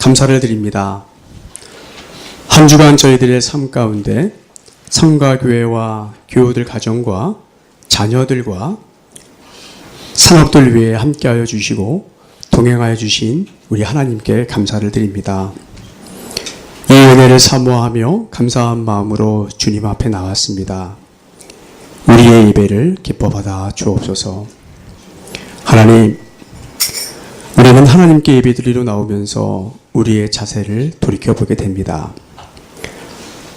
감사를 드립니다. 한 주간 저희들의 삶 가운데 성가 교회와 교우들 가정과 자녀들과 산업들 위해 함께하여 주시고 동행하여 주신 우리 하나님께 감사를 드립니다. 이 은혜를 사모하며 감사한 마음으로 주님 앞에 나왔습니다. 우리의 예배를 기뻐 받아 주옵소서. 하나님, 우리는 하나님께 예배드리러 나오면서 우리의 자세를 돌이켜보게 됩니다.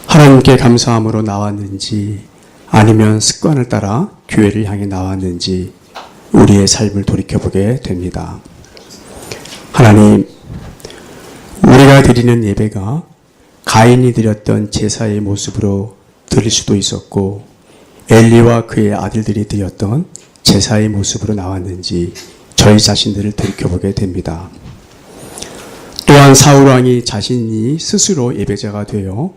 하나님께 감사함으로 나왔는지 아니면 습관을 따라 교회를 향해 나왔는지 우리의 삶을 돌이켜보게 됩니다. 하나님, 우리가 드리는 예배가 가인이 드렸던 제사의 모습으로 드릴 수도 있었고 엘리와 그의 아들들이 드렸던 제사의 모습으로 나왔는지 저희 자신들을 돌이켜보게 됩니다. 또한 사울왕이 자신이 스스로 예배자가 되어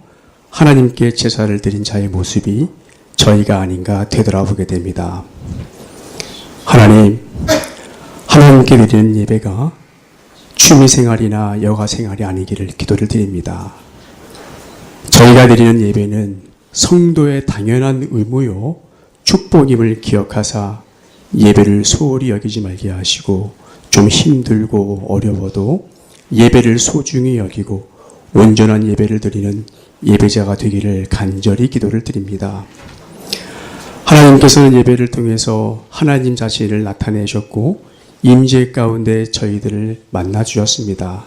하나님께 제사를 드린 자의 모습이 저희가 아닌가 되돌아보게 됩니다. 하나님, 하나님께 드리는 예배가 취미생활이나 여가생활이 아니기를 기도를 드립니다. 저희가 드리는 예배는 성도의 당연한 의무요 축복임을 기억하사 예배를 소홀히 여기지 말게 하시고 좀 힘들고 어려워도 예배를 소중히 여기고 온전한 예배를 드리는 예배자가 되기를 간절히 기도를 드립니다. 하나님께서는 예배를 통해서 하나님 자신을 나타내셨고 임재 가운데 저희들을 만나 주셨습니다.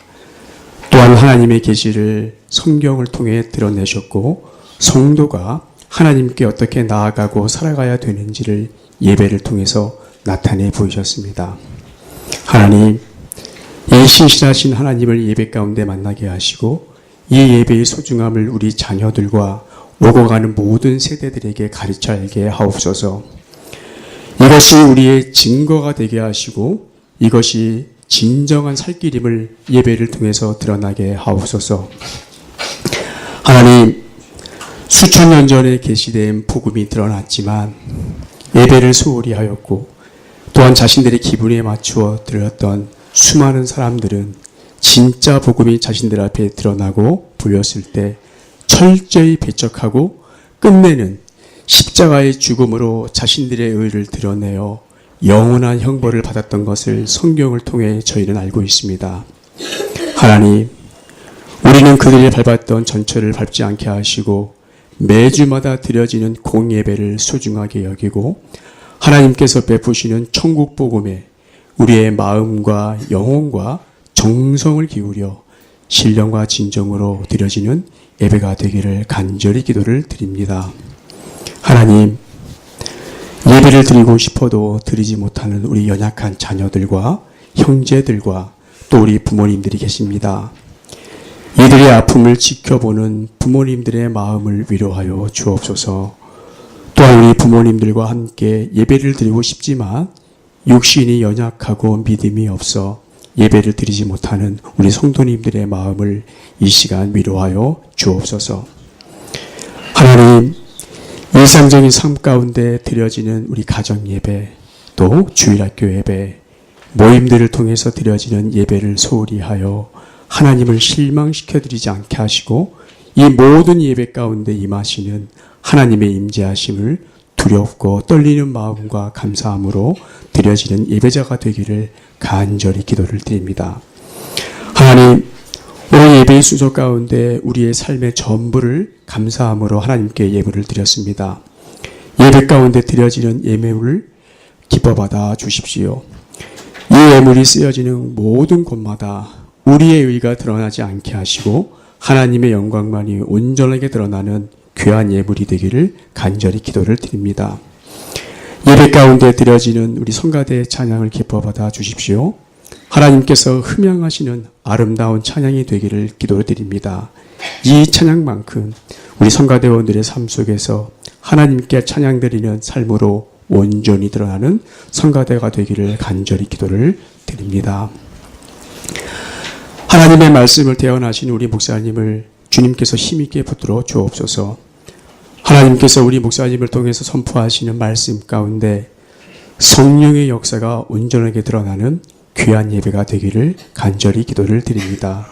또한 하나님의 계시를 성경을 통해 드러내셨고 성도가 하나님께 어떻게 나아가고 살아가야 되는지를 예배를 통해서 나타내 보이셨습니다. 하나님, 이 신실하신 하나님을 예배 가운데 만나게 하시고 이 예배의 소중함을 우리 자녀들과 오고 가는 모든 세대들에게 가르쳐 알게 하옵소서. 이것이 우리의 증거가 되게 하시고 이것이 진정한 살길임을 예배를 통해서 드러나게 하옵소서. 하나님, 수천 년 전에 계시된 복음이 드러났지만 예배를 소홀히 하였고 또한 자신들의 기분에 맞추어 드렸던 수많은 사람들은 진짜 복음이 자신들 앞에 드러나고 보였을 때 철저히 배척하고 끝내는 십자가의 죽음으로 자신들의 의를 드러내어 영원한 형벌을 받았던 것을 성경을 통해 저희는 알고 있습니다. 하나님, 우리는 그들이 밟았던 전철을 밟지 않게 하시고 매주마다 드려지는 공예배를 소중하게 여기고 하나님께서 베푸시는 천국 복음에 우리의 마음과 영혼과 정성을 기울여 신령과 진정으로 드려지는 예배가 되기를 간절히 기도를 드립니다. 하나님, 예배를 드리고 싶어도 드리지 못하는 우리 연약한 자녀들과 형제들과 또 우리 부모님들이 계십니다. 이들의 아픔을 지켜보는 부모님들의 마음을 위로하여 주옵소서. 또한 우리 부모님들과 함께 예배를 드리고 싶지만 육신이 연약하고 믿음이 없어 예배를 드리지 못하는 우리 성도님들의 마음을 이 시간 위로하여 주옵소서. 하나님, 일상적인 삶 가운데 드려지는 우리 가정 예배, 또 주일학교 예배, 모임들을 통해서 드려지는 예배를 소홀히 하여 하나님을 실망시켜드리지 않게 하시고 이 모든 예배 가운데 임하시는 하나님의 임재하심을 두렵고 떨리는 마음과 감사함으로 드려지는 예배자가 되기를 간절히 기도를 드립니다. 하나님, 오늘 예배의 순서 가운데 우리의 삶의 전부를 감사함으로 하나님께 예물을 드렸습니다. 예배 가운데 드려지는 예물을 기뻐 받아 주십시오. 이 예물이 쓰여지는 모든 곳마다 우리의 의가 드러나지 않게 하시고 하나님의 영광만이 온전하게 드러나는 귀한 예물이 되기를 간절히 기도를 드립니다. 예배 가운데 드려지는 우리 성가대의 찬양을 기뻐 받아 주십시오. 하나님께서 흠양하시는 아름다운 찬양이 되기를 기도드립니다. 이 찬양만큼 우리 성가대원들의 삶 속에서 하나님께 찬양드리는 삶으로 온전히 드러나는 성가대가 되기를 간절히 기도를 드립니다. 하나님의 말씀을 대언하신 우리 목사님을 주님께서 힘있게 붙들어 주옵소서. 하나님께서 우리 목사님을 통해서 선포하시는 말씀 가운데 성령의 역사가 온전하게 드러나는 귀한 예배가 되기를 간절히 기도를 드립니다.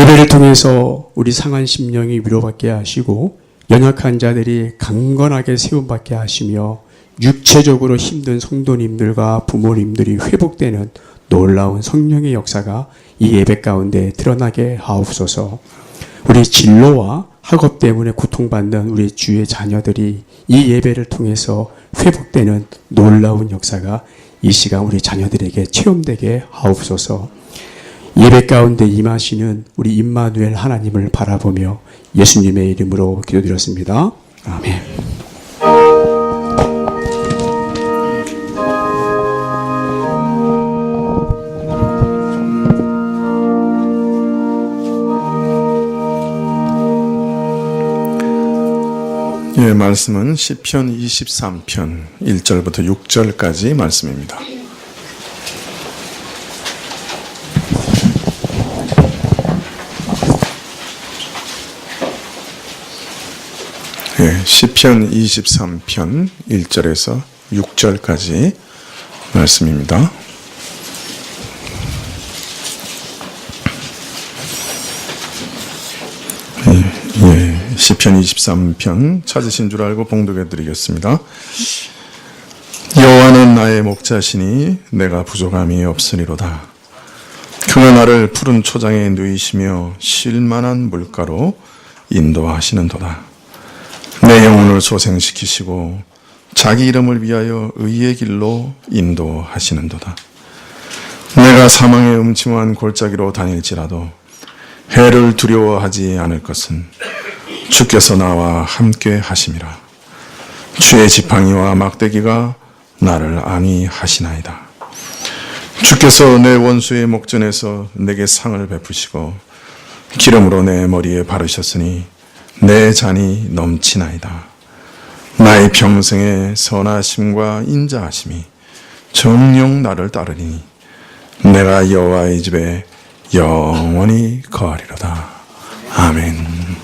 예배를 통해서 우리 상한 심령이 위로받게 하시고 연약한 자들이 강건하게 세움받게 하시며 육체적으로 힘든 성도님들과 부모님들이 회복되는 놀라운 성령의 역사가 이 예배 가운데 드러나게 하옵소서. 우리 진로와 학업 때문에 고통받는 우리 주의 자녀들이 이 예배를 통해서 회복되는 놀라운 역사가 이 시간 우리 자녀들에게 체험되게 하옵소서. 예배 가운데 임하시는 우리 임마누엘 하나님을 바라보며 예수님의 이름으로 기도드렸습니다. 아멘. 예, 말씀은 시편 23편 1절부터 6절까지 말씀입니다. 예, 시편 23편 1절에서 6절까지 말씀입니다. 시편 23편 찾으신 줄 알고 봉독해 드리겠습니다. 여호와는 나의 목자시니 내가 부족함이 없으리로다. 그가 나를 푸른 초장에 누이시며 쉴만한 물가로 인도하시는도다. 내 영혼을 소생시키시고 자기 이름을 위하여 의의 길로 인도하시는도다. 내가 사망의 음침한 골짜기로 다닐지라도 해를 두려워하지 않을 것은 주께서 나와 함께 하심이라. 주의 지팡이와 막대기가 나를 안위하시나이다. 주께서 내 원수의 목전에서 내게 상을 베푸시고 기름으로 내 머리에 바르셨으니 내 잔이 넘치나이다. 나의 평생의 선하심과 인자하심이 정녕 나를 따르니 내가 여호와의 집에 영원히 거하리로다. 아멘.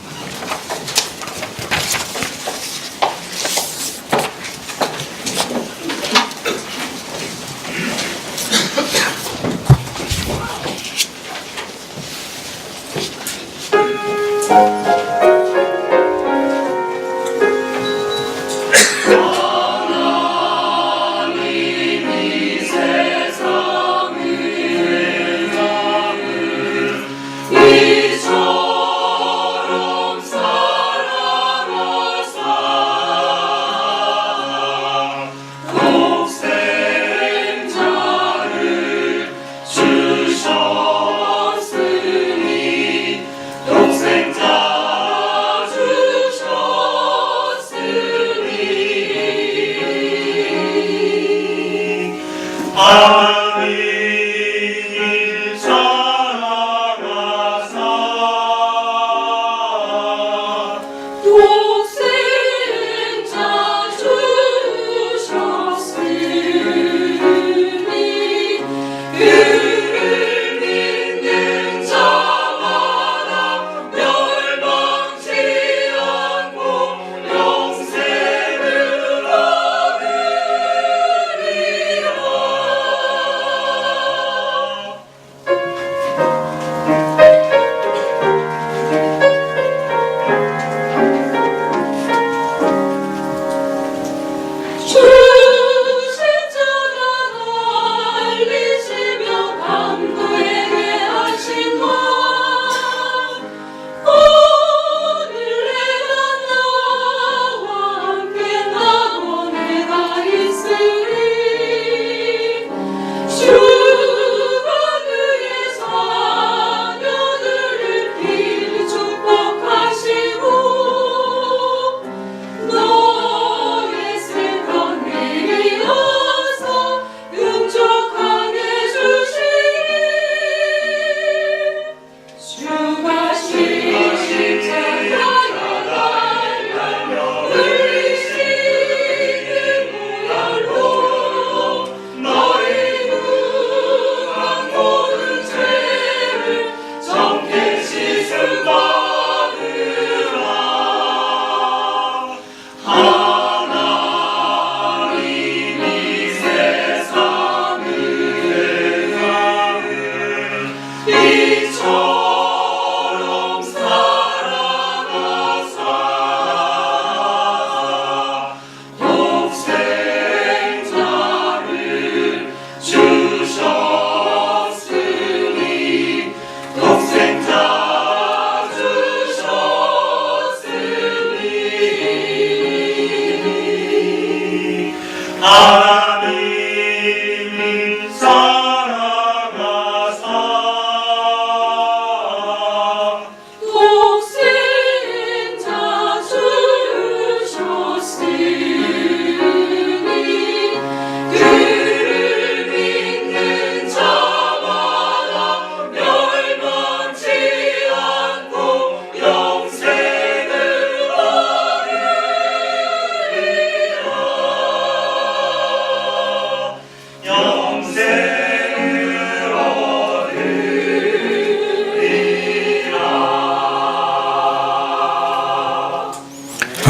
이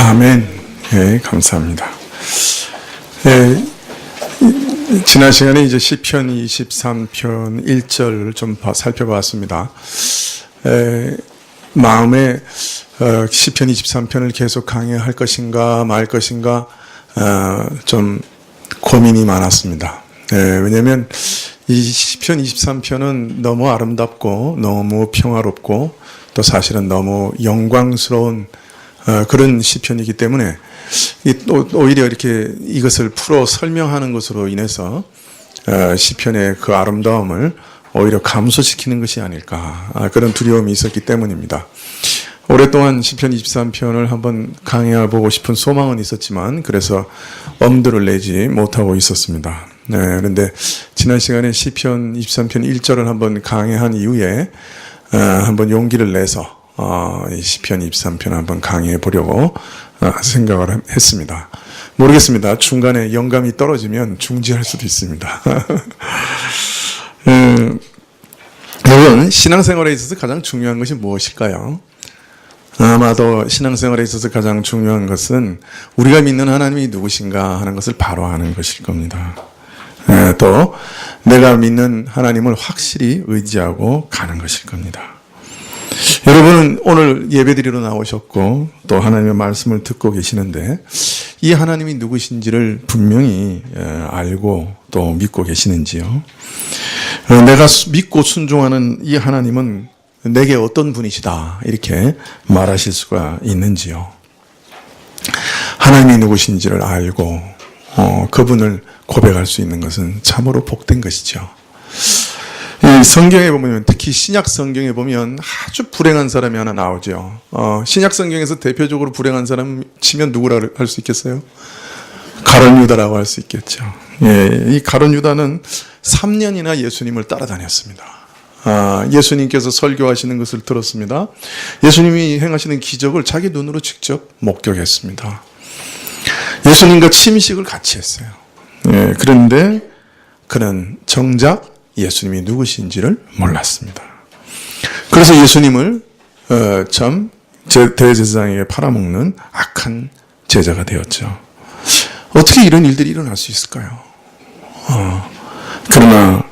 아멘. 예, 감사합니다. 예, 지난 시간에 이제 시편 23편 1절을 좀 살펴봤습니다. 마음에 시편 23편을 계속 강의할 것인가 말 것인가 좀 고민이 많았습니다. 왜냐하면 이 시편 23편은 너무 아름답고 너무 평화롭고 또 사실은 너무 영광스러운 그런 시편이기 때문에 오히려 이렇게 이것을 풀어 설명하는 것으로 인해서 시편의 그 아름다움을 오히려 감소시키는 것이 아닐까 그런 두려움이 있었기 때문입니다. 오랫동안 시편 23편을 한번 강의해보고 싶은 소망은 있었지만 그래서 엄두를 내지 못하고 있었습니다. 그런데 지난 시간에 시편 23편 1절을 한번 강의한 이후에 한번 용기를 내서 이 시편 23편 한번 강의해 보려고 생각을 했습니다. 모르겠습니다. 중간에 영감이 떨어지면 중지할 수도 있습니다. 여러분, 신앙생활에 있어서 가장 중요한 것이 무엇일까요? 아마도 신앙생활에 있어서 가장 중요한 것은 우리가 믿는 하나님이 누구신가 하는 것을 바로 아는 것일 겁니다. 또 내가 믿는 하나님을 확실히 의지하고 가는 것일 겁니다. 여러분은 오늘 예배드리러 나오셨고 또 하나님의 말씀을 듣고 계시는데 이 하나님이 누구신지를 분명히 알고 또 믿고 계시는지요? 내가 믿고 순종하는 이 하나님은 내게 어떤 분이시다 이렇게 말하실 수가 있는지요? 하나님이 누구신지를 알고 그분을 고백할 수 있는 것은 참으로 복된 것이죠. 이 성경에 보면 특히 신약 성경에 보면 아주 불행한 사람이 하나 나오죠. 신약 성경에서 대표적으로 불행한 사람 치면 누구라 할 수 있겠어요? 가룟 유다라고 할 수 있겠죠. 예, 이 가룟 유다는 3년이나 예수님을 따라다녔습니다. 예수님께서 설교하시는 것을 들었습니다. 예수님이 행하시는 기적을 자기 눈으로 직접 목격했습니다. 예수님과 침식을 같이 했어요. 예, 그런데 그는 정작 예수님이 누구신지를 몰랐습니다. 그래서 예수님을 대제사장에게 팔아먹는 악한 제자가 되었죠. 어떻게 이런 일들이 일어날 수 있을까요? 그러나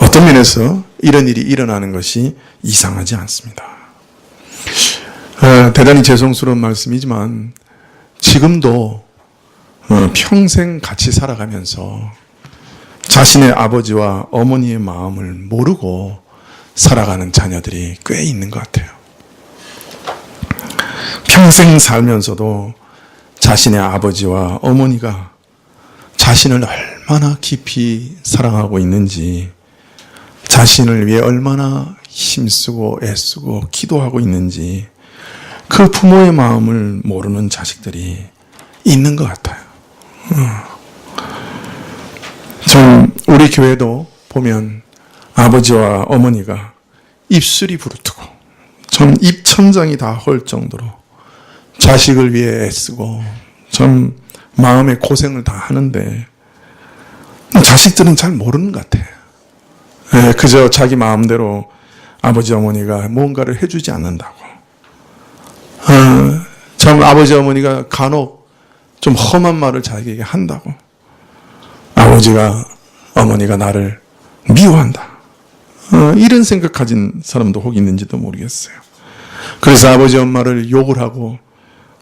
어떤 면에서 이런 일이 일어나는 것이 이상하지 않습니다. 대단히 죄송스러운 말씀이지만 지금도 평생 같이 살아가면서 자신의 아버지와 어머니의 마음을 모르고 살아가는 자녀들이 꽤 있는 것 같아요. 평생 살면서도 자신의 아버지와 어머니가 자신을 얼마나 깊이 사랑하고 있는지, 자신을 위해 얼마나 힘쓰고 애쓰고 기도하고 있는지 그 부모의 마음을 모르는 자식들이 있는 것 같아요. 우리 교회도 보면 아버지와 어머니가 입술이 부르트고 좀 입천장이 다 헐 정도로 자식을 위해 애쓰고 좀 마음의 고생을 다 하는데 자식들은 잘 모르는 것 같아요. 그저 자기 마음대로 아버지 어머니가 뭔가를 해주지 않는다고. 참 아버지 어머니가 간혹 좀 험한 말을 자기에게 한다고. 어머니가 나를 미워한다. 이런 생각 가진 사람도 혹 있는지도 모르겠어요. 그래서 아버지 엄마를 욕을 하고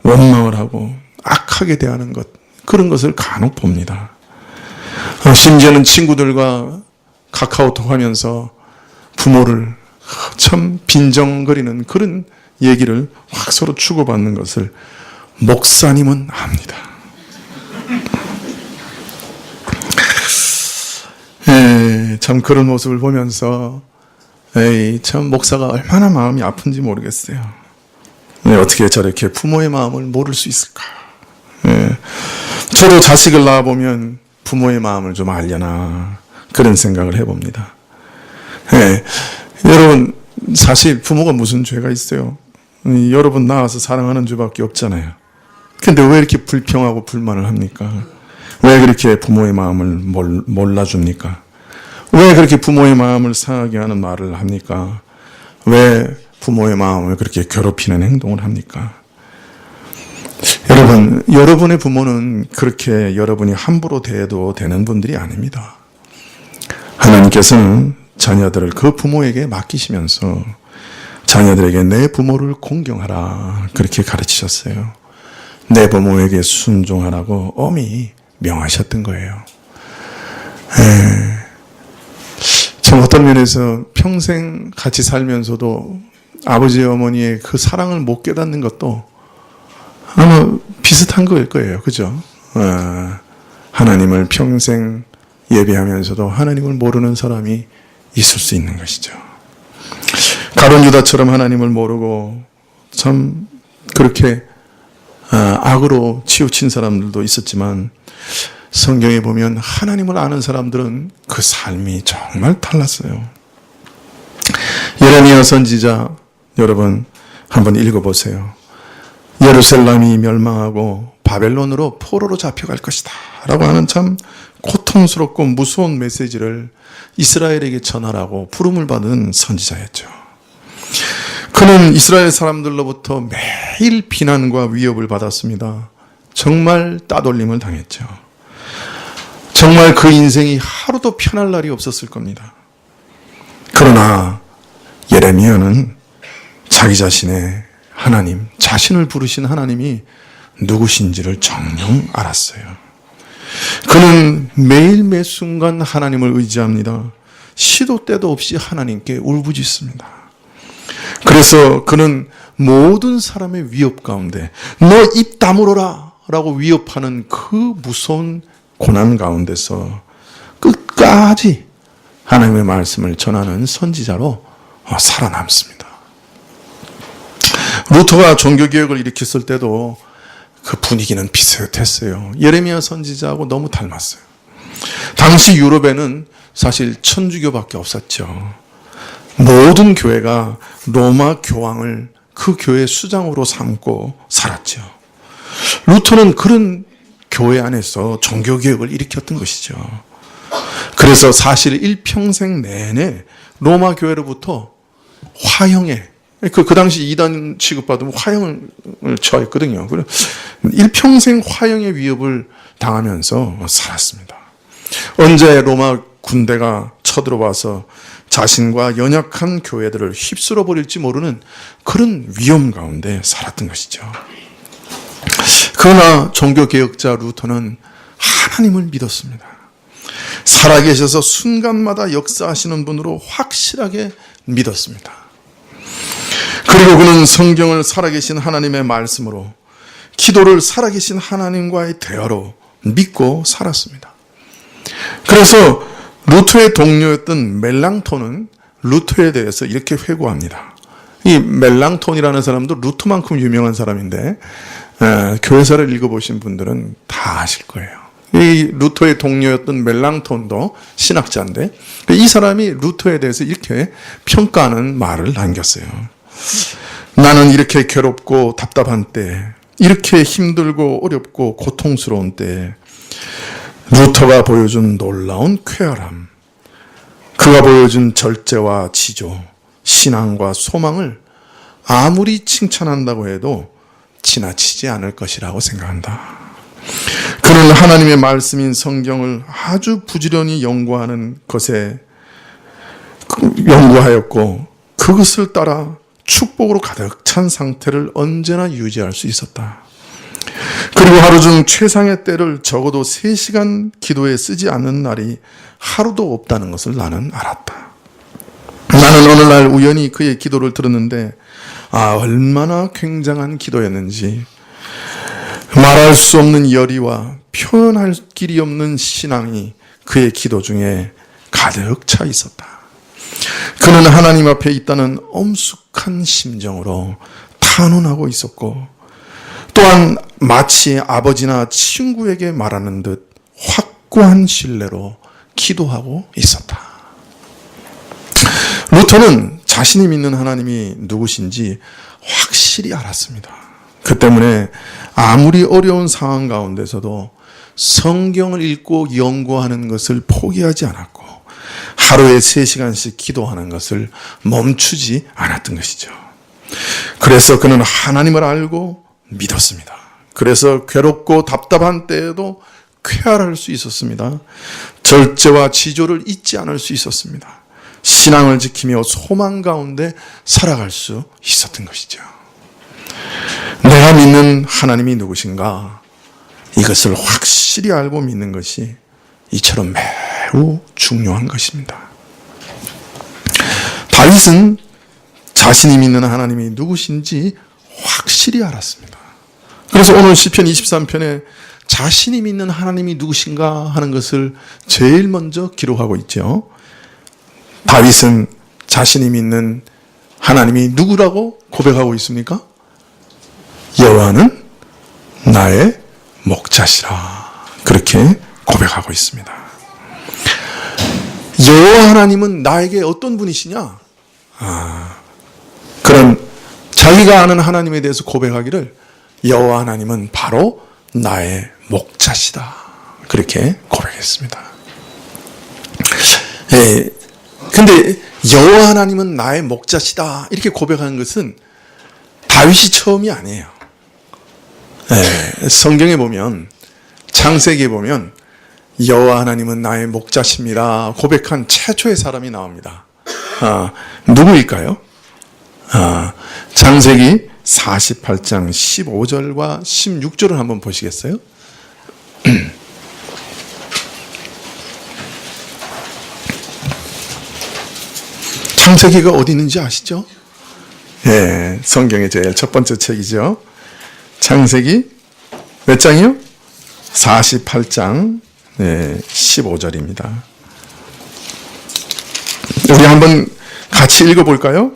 원망을 하고 악하게 대하는 것, 그런 것을 간혹 봅니다. 심지어는 친구들과 카카오톡 하면서 부모를 참 빈정거리는 그런 얘기를 확 서로 주고받는 것을 목사님은 압니다. 참 그런 모습을 보면서 참 목사가 얼마나 마음이 아픈지 모르겠어요. 어떻게 저렇게 부모의 마음을 모를 수 있을까? 저도 자식을 낳아보면 부모의 마음을 좀 알려나 그런 생각을 해봅니다. 여러분, 사실 부모가 무슨 죄가 있어요? 여러분 낳아서 사랑하는 죄밖에 없잖아요. 근데 왜 이렇게 불평하고 불만을 합니까? 왜 그렇게 부모의 마음을 몰라줍니까? 왜 그렇게 부모의 마음을 상하게 하는 말을 합니까? 왜 부모의 마음을 그렇게 괴롭히는 행동을 합니까? 여러분, 여러분의 부모는 그렇게 여러분이 함부로 대해도 되는 분들이 아닙니다. 하나님께서는 자녀들을 그 부모에게 맡기시면서 자녀들에게 내 부모를 공경하라 그렇게 가르치셨어요. 내 부모에게 순종하라고 엄히 명하셨던 거예요. 참 어떤 면에서 평생 같이 살면서도 아버지 어머니의 그 사랑을 못 깨닫는 것도 아마 비슷한 거일 거예요. 그죠? 하나님을 평생 예배하면서도 하나님을 모르는 사람이 있을 수 있는 것이죠. 가룟 유다처럼 하나님을 모르고 참 그렇게 악으로 치우친 사람들도 있었지만 성경에 보면 하나님을 아는 사람들은 그 삶이 정말 달랐어요. 예레미야 선지자 여러분 한번 읽어보세요. 예루살렘이 멸망하고 바벨론으로 포로로 잡혀갈 것이다 라고 하는 참 고통스럽고 무서운 메시지를 이스라엘에게 전하라고 부름을 받은 선지자였죠. 그는 이스라엘 사람들로부터 매일 비난과 위협을 받았습니다. 정말 따돌림을 당했죠. 정말 그 인생이 하루도 편할 날이 없었을 겁니다. 그러나 예레미야는 자기 자신의 하나님, 자신을 부르신 하나님이 누구신지를 정녕 알았어요. 그는 매일 매 순간 하나님을 의지합니다. 시도 때도 없이 하나님께 울부짖습니다. 그래서 그는 모든 사람의 위협 가운데 너 입 다물어라 라고 위협하는 그 무서운 고난 가운데서 끝까지 하나님의 말씀을 전하는 선지자로 살아남습니다. 루터가 종교개혁을 일으켰을 때도 그 분위기는 비슷했어요. 예레미야 선지자하고 너무 닮았어요. 당시 유럽에는 사실 천주교밖에 없었죠. 모든 교회가 로마 교황을 그 교회 수장으로 삼고 살았죠. 루터는 그런 교회 안에서 종교개혁을 일으켰던 것이죠. 그래서 사실 일평생 내내 로마 교회로부터 화형에 그 당시 이단 취급받으면 화형을 처했거든요. 일평생 화형의 위협을 당하면서 살았습니다. 언제 로마 군대가 쳐들어와서 자신과 연약한 교회들을 휩쓸어 버릴지 모르는 그런 위험 가운데 살았던 것이죠. 그러나 종교개혁자 루터는 하나님을 믿었습니다. 살아계셔서 순간마다 역사하시는 분으로 확실하게 믿었습니다. 그리고 그는 성경을 살아계신 하나님의 말씀으로, 기도를 살아계신 하나님과의 대화로 믿고 살았습니다. 그래서 루터의 동료였던 멜랑톤은 루터에 대해서 이렇게 회고합니다. 이 멜랑톤이라는 사람도 루터만큼 유명한 사람인데 교회사를 읽어보신 분들은 다 아실 거예요. 이 루터의 동료였던 멜랑톤도 신학자인데 이 사람이 루터에 대해서 이렇게 평가하는 말을 남겼어요. 나는 이렇게 괴롭고 답답한 때, 이렇게 힘들고 어렵고 고통스러운 때 루터가 보여준 놀라운 쾌활함, 그가 보여준 절제와 지조, 신앙과 소망을 아무리 칭찬한다고 해도 지나치지 않을 것이라고 생각한다. 그는 하나님의 말씀인 성경을 아주 부지런히 연구하였고 그것을 따라 축복으로 가득 찬 상태를 언제나 유지할 수 있었다. 그리고 하루 중 최상의 때를 적어도 3시간 기도에 쓰지 않는 날이 하루도 없다는 것을 나는 알았다. 나는 어느 날 우연히 그의 기도를 들었는데 얼마나 굉장한 기도였는지, 말할 수 없는 열의와 표현할 길이 없는 신앙이 그의 기도 중에 가득 차 있었다. 그는 하나님 앞에 있다는 엄숙한 심정으로 탄원하고 있었고, 또한 마치 아버지나 친구에게 말하는 듯 확고한 신뢰로 기도하고 있었다. 루터는 자신이 믿는 하나님이 누구신지 확실히 알았습니다. 그 때문에 아무리 어려운 상황 가운데서도 성경을 읽고 연구하는 것을 포기하지 않았고 하루에 3시간씩 기도하는 것을 멈추지 않았던 것이죠. 그래서 그는 하나님을 알고 믿었습니다. 그래서 괴롭고 답답한 때에도 쾌활할 수 있었습니다. 절제와 지조를 잊지 않을 수 있었습니다. 신앙을 지키며 소망 가운데 살아갈 수 있었던 것이죠. 내가 믿는 하나님이 누구신가? 이것을 확실히 알고 믿는 것이 이처럼 매우 중요한 것입니다. 다윗은 자신이 믿는 하나님이 누구신지 확실히 알았습니다. 그래서 오늘 시편 23편에 자신이 믿는 하나님이 누구신가 하는 것을 제일 먼저 기록하고 있죠. 다윗은 자신이 믿는 하나님이 누구라고 고백하고 있습니까? 여호와는 나의 목자시라. 그렇게 고백하고 있습니다. 여호와 하나님은 나에게 어떤 분이시냐? 그런 자기가 아는 하나님에 대해서 고백하기를 여호와 하나님은 바로 나의 목자시다. 그렇게 고백했습니다. 근데 여호와 하나님은 나의 목자시다. 이렇게 고백하는 것은 다윗이 처음이 아니에요. 성경에 보면 창세기에 보면 여호와 하나님은 나의 목자십니다. 고백한 최초의 사람이 나옵니다. 누구일까요? 창세기 48장 15절과 16절을 한번 보시겠어요? 창세기가 어디 있는지 아시죠? 성경의 제일 첫 번째 책이죠. 창세기 몇 장이요? 48장 15절입니다. 우리 한번 같이 읽어볼까요?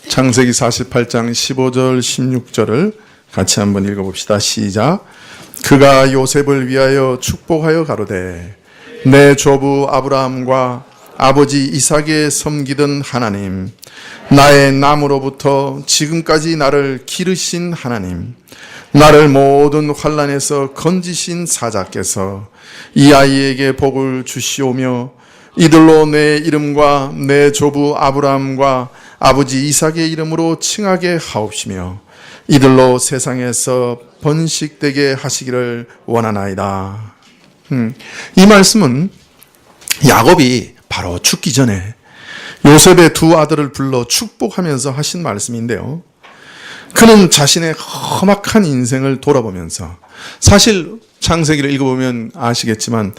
창세기 48장 15절 16절을 같이 한번 읽어봅시다. 시작. 그가 요셉을 위하여 축복하여 가로되 내 조부 아브라함과 아버지 이삭에 섬기던 하나님, 나의 남으로부터 지금까지 나를 기르신 하나님, 나를 모든 환난에서 건지신 사자께서 이 아이에게 복을 주시오며 이들로 내 이름과 내 조부 아브라함과 아버지 이삭의 이름으로 칭하게 하옵시며 이들로 세상에서 번식되게 하시기를 원하나이다. 이 말씀은 야곱이 바로 죽기 전에 요셉의 두 아들을 불러 축복하면서 하신 말씀인데요. 그는 자신의 험악한 인생을 돌아보면서, 사실 창세기를 읽어보면 아시겠지만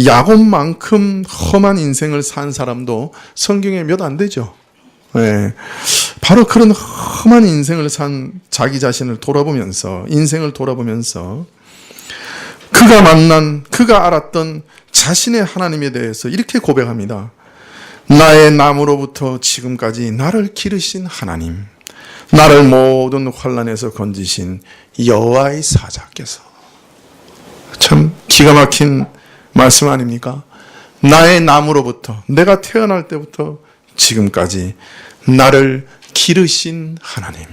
야곱만큼 험한 인생을 산 사람도 성경에 몇 안 되죠. 바로 그런 험한 인생을 산 자기 자신을 돌아보면서, 인생을 돌아보면서 그가 만난, 그가 알았던 자신의 하나님에 대해서 이렇게 고백합니다. 나의 남으로부터 지금까지 나를 기르신 하나님, 나를 모든 환난에서 건지신 여호와의 사자께서. 참 기가 막힌 말씀 아닙니까? 나의 남으로부터, 내가 태어날 때부터 지금까지 나를 기르신 하나님,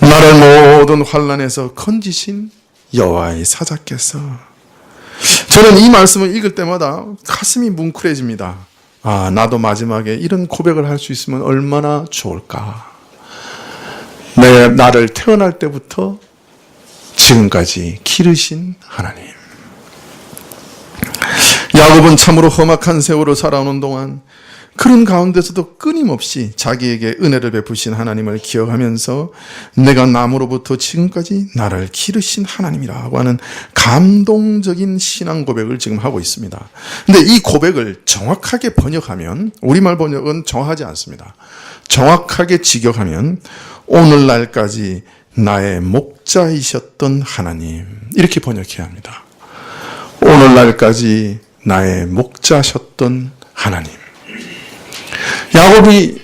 나를 모든 환난에서 건지신 여호와의 사자께서. 저는 이 말씀을 읽을 때마다 가슴이 뭉클해집니다. 나도 마지막에 이런 고백을 할 수 있으면 얼마나 좋을까. 나를 태어날 때부터 지금까지 기르신 하나님. 야곱은 참으로 험악한 세월을 살아오는 동안 그런 가운데서도 끊임없이 자기에게 은혜를 베푸신 하나님을 기억하면서 내가 남으로부터 지금까지 나를 기르신 하나님이라고 하는 감동적인 신앙 고백을 지금 하고 있습니다. 근데 이 고백을 정확하게 번역하면, 우리말 번역은 정확하지 않습니다. 정확하게 직역하면 오늘날까지 나의 목자이셨던 하나님, 이렇게 번역해야 합니다. 오늘날까지 나의 목자셨던 하나님. 야곱이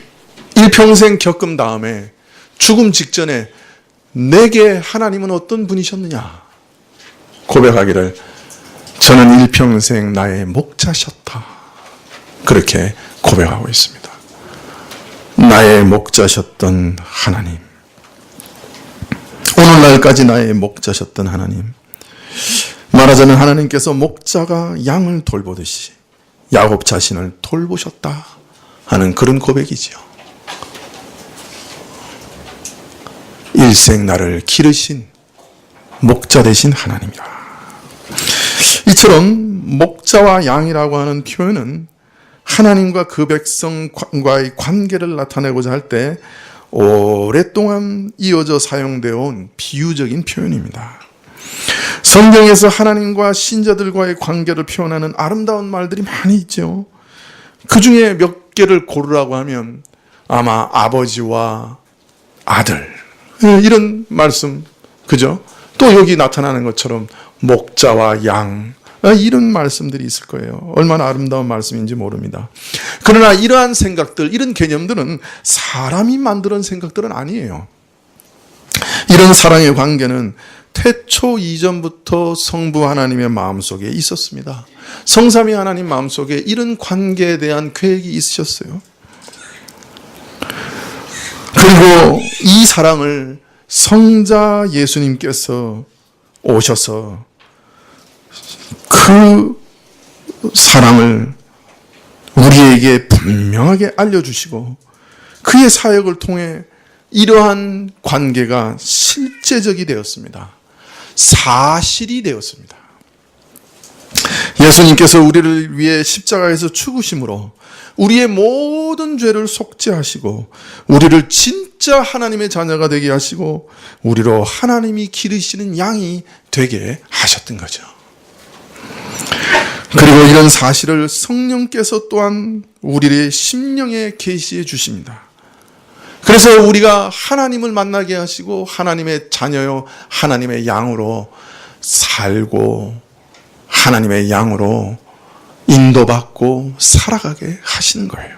일평생 겪은 다음에 죽음 직전에 내게 하나님은 어떤 분이셨느냐 고백하기를 저는 일평생 나의 목자셨다. 그렇게 고백하고 있습니다. 나의 목자셨던 하나님. 오늘날까지 나의 목자셨던 하나님. 말하자면 하나님께서 목자가 양을 돌보듯이 야곱 자신을 돌보셨다 하는 그런 고백이지요. 일생 나를 기르신 목자 되신 하나님이라. 이처럼 목자와 양이라고 하는 표현은 하나님과 그 백성과의 관계를 나타내고자 할 때 오랫동안 이어져 사용되어 온 비유적인 표현입니다. 성경에서 하나님과 신자들과의 관계를 표현하는 아름다운 말들이 많이 있죠. 그 중에 몇 개를 고르라고 하면 아마 아버지와 아들, 이런 말씀, 그죠? 또 여기 나타나는 것처럼 목자와 양, 이런 말씀들이 있을 거예요. 얼마나 아름다운 말씀인지 모릅니다. 그러나 이러한 생각들, 이런 개념들은 사람이 만드는 생각들은 아니에요. 이런 사랑의 관계는 태초 이전부터 성부 하나님의 마음속에 있었습니다. 성삼위 하나님 마음속에 이런 관계에 대한 계획이 있으셨어요. 그리고 이 사랑을 성자 예수님께서 오셔서 그 사랑을 우리에게 분명하게 알려주시고 그의 사역을 통해 이러한 관계가 실제적이 되었습니다. 사실이 되었습니다. 예수님께서 우리를 위해 십자가에서 죽으심으로 우리의 모든 죄를 속죄하시고 우리를 진짜 하나님의 자녀가 되게 하시고 우리로 하나님이 기르시는 양이 되게 하셨던 거죠. 그리고 이런 사실을 성령께서 또한 우리의 심령에 계시해 주십니다. 그래서 우리가 하나님을 만나게 하시고 하나님의 자녀요 하나님의 양으로 살고 하나님의 양으로 인도받고 살아가게 하시는 거예요.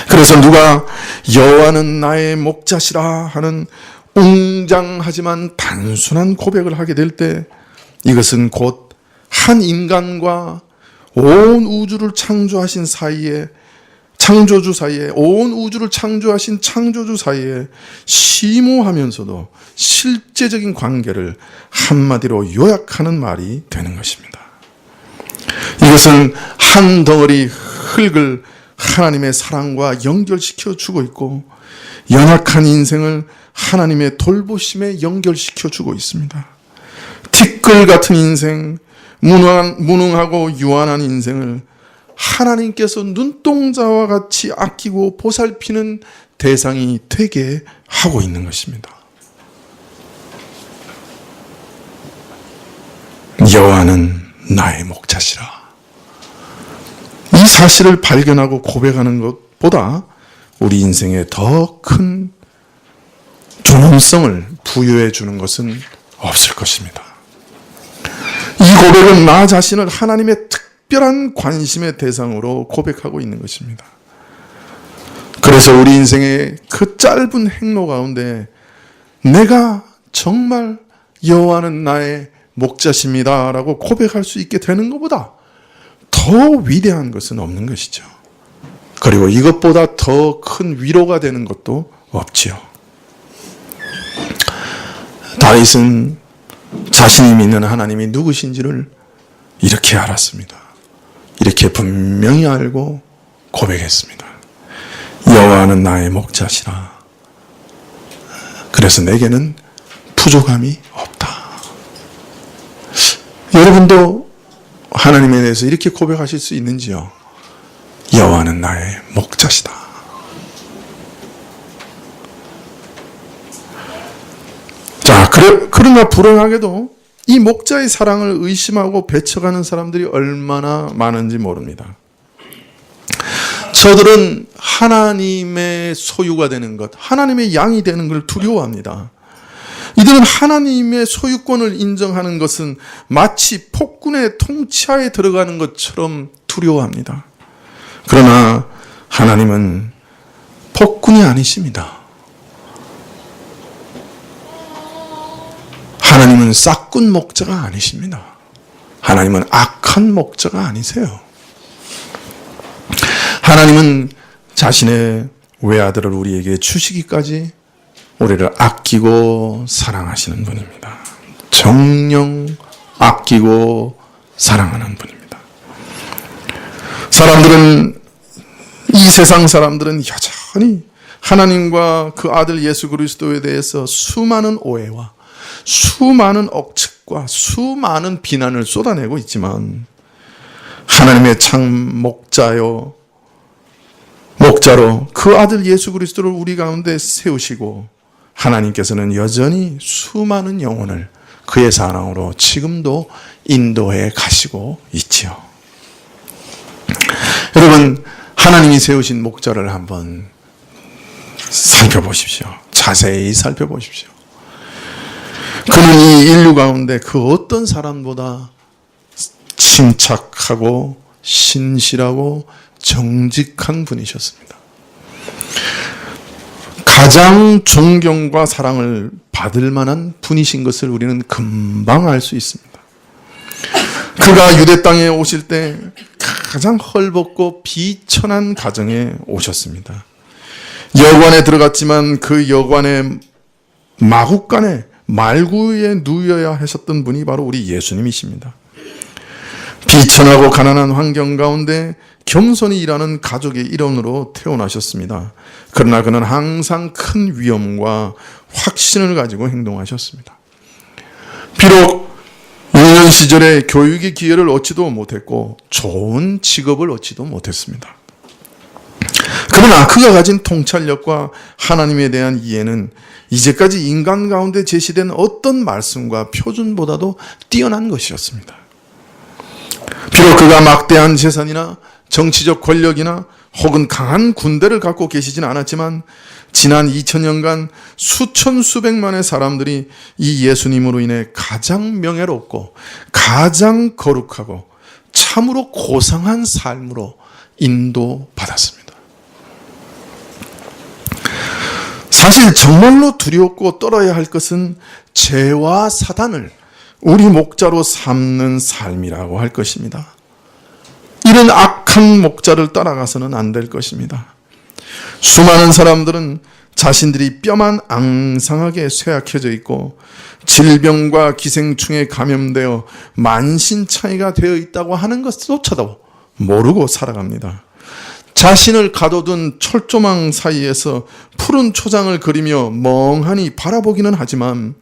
그래서 누가 여호와는 나의 목자시라 하는 웅장하지만 단순한 고백을 하게 될 때 이것은 곧 한 인간과 온 우주를 창조하신 사이에 창조주 사이에 온 우주를 창조하신 창조주 사이에 심오하면서도 실제적인 관계를 한마디로 요약하는 말이 되는 것입니다. 이것은 한 덩어리 흙을 하나님의 사랑과 연결시켜 주고 있고 연약한 인생을 하나님의 돌보심에 연결시켜 주고 있습니다. 티끌 같은 인생, 무능하고 유한한 인생을 하나님께서 눈동자와 같이 아끼고 보살피는 대상이 되게 하고 있는 것입니다. 여호와는 나의 목자시라. 이 사실을 발견하고 고백하는 것보다 우리 인생에 더 큰 존엄성을 부여해 주는 것은 없을 것입니다. 이 고백은 나 자신을 하나님의 특별한 관심의 대상으로 고백하고 있는 것입니다. 그래서 우리 인생의 그 짧은 행로 가운데 내가 정말 여호와는 나의 목자십니다 라고 고백할 수 있게 되는 것보다 더 위대한 것은 없는 것이죠. 그리고 이것보다 더 큰 위로가 되는 것도 없지요. 다윗은 자신이 믿는 하나님이 누구신지를 이렇게 알았습니다. 이렇게 분명히 알고 고백했습니다. 여호와는 나의 목자시라. 그래서 내게는 부족함이 없다. 여러분도 하나님에 대해서 이렇게 고백하실 수 있는지요? 여호와는 나의 목자시다. 자, 그러나 불행하게도 이 목자의 사랑을 의심하고 배척하는 사람들이 얼마나 많은지 모릅니다. 저들은 하나님의 소유가 되는 것, 하나님의 양이 되는 걸 두려워합니다. 이들은 하나님의 소유권을 인정하는 것은 마치 폭군의 통치하에 들어가는 것처럼 두려워합니다. 그러나 하나님은 폭군이 아니십니다. 하나님은 싹군 목자가 아니십니다. 하나님은 악한 목자가 아니세요. 하나님은 자신의 외아들을 우리에게 주시기까지 우리를 아끼고 사랑하시는 분입니다. 정녕 아끼고 사랑하는 분입니다. 사람들은 이 세상 사람들은 여전히 하나님과 그 아들 예수 그리스도에 대해서 수많은 오해와 수많은 억측과 수많은 비난을 쏟아내고 있지만 하나님의 참 목자로 그 아들 예수 그리스도를 우리 가운데 세우시고 하나님께서는 여전히 수많은 영혼을 그의 사랑으로 지금도 인도해 가시고 있지요. 여러분, 하나님이 세우신 목자를 한번 살펴보십시오. 자세히 살펴보십시오. 그는 이 인류 가운데 그 어떤 사람보다 침착하고 신실하고 정직한 분이셨습니다. 가장 존경과 사랑을 받을 만한 분이신 것을 우리는 금방 알 수 있습니다. 그가 유대 땅에 오실 때 가장 헐벗고 비천한 가정에 오셨습니다. 여관에 들어갔지만 그 여관의 마구간에 말구에 누워야 하셨던 분이 바로 우리 예수님이십니다. 비천하고 가난한 환경 가운데 겸손히 일하는 가족의 일원으로 태어나셨습니다. 그러나 그는 항상 큰 위엄과 확신을 가지고 행동하셨습니다. 비록 유년 시절에 교육의 기회를 얻지도 못했고 좋은 직업을 얻지도 못했습니다. 그러나 그가 가진 통찰력과 하나님에 대한 이해는 이제까지 인간 가운데 제시된 어떤 말씀과 표준보다도 뛰어난 것이었습니다. 비록 그가 막대한 재산이나 정치적 권력이나 혹은 강한 군대를 갖고 계시진 않았지만 지난 2000년간 수천 수백만의 사람들이 이 예수님으로 인해 가장 명예롭고 가장 거룩하고 참으로 고상한 삶으로 인도받았습니다. 사실 정말로 두렵고 떨어야 할 것은 죄와 사단을 우리 목자로 삼는 삶이라고 할 것입니다. 이런 악한 목자를 따라가서는 안 될 것입니다. 수많은 사람들은 자신들이 뼈만 앙상하게 쇠약해져 있고 질병과 기생충에 감염되어 만신창이가 되어 있다고 하는 것조차도 모르고 살아갑니다. 자신을 가둬둔 철조망 사이에서 푸른 초장을 그리며 멍하니 바라보기는 하지만